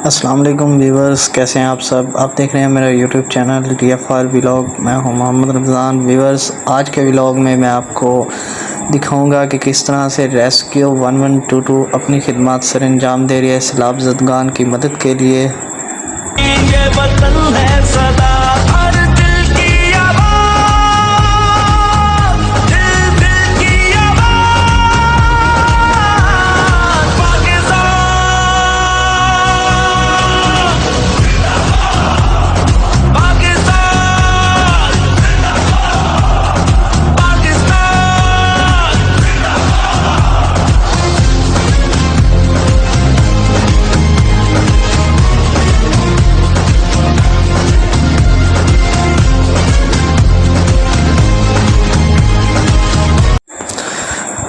अस्सलाम वालेकुम व्यूवर्स, कैसे हैं आप सब। आप देख रहे हैं मेरा यूट्यूब चैनल DFR व्लॉग। मैं हूं मोहम्मद रमज़ान। व्यूवर्स, आज के व्लॉग में मैं आपको दिखाऊंगा कि किस तरह से रेस्क्यू 1122 अपनी खिदमत सर अंजाम दे रही है सैलाब ज़दगान की मदद के लिए। ये वतन है सदा हर दिल की आवाज़, दिल दिल की आवाज़। पाकिस्तान पाकिस्तान पाकिस्तान।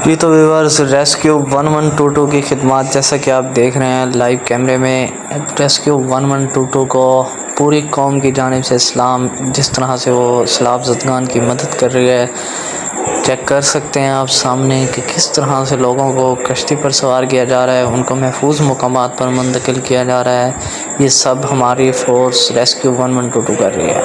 ये तो व्यूवर्स रेस्क्यू 1122 की खिदमत, जैसा कि आप देख रहे हैं लाइव कैमरे में। रेस्क्यू 1122 को पूरी कौम की जानिब से सलाम। जिस तरह से वो सैलाब ज़दगान की मदद कर रही है, चेक कर सकते हैं आप सामने कि किस तरह से लोगों को कश्ती पर सवार किया जा रहा है, उनको महफूज मकामात पर मुंतकिल किया जा रहा है। ये सब हमारी फ़ोर्स रेस्क्यू 1122 कर रही है।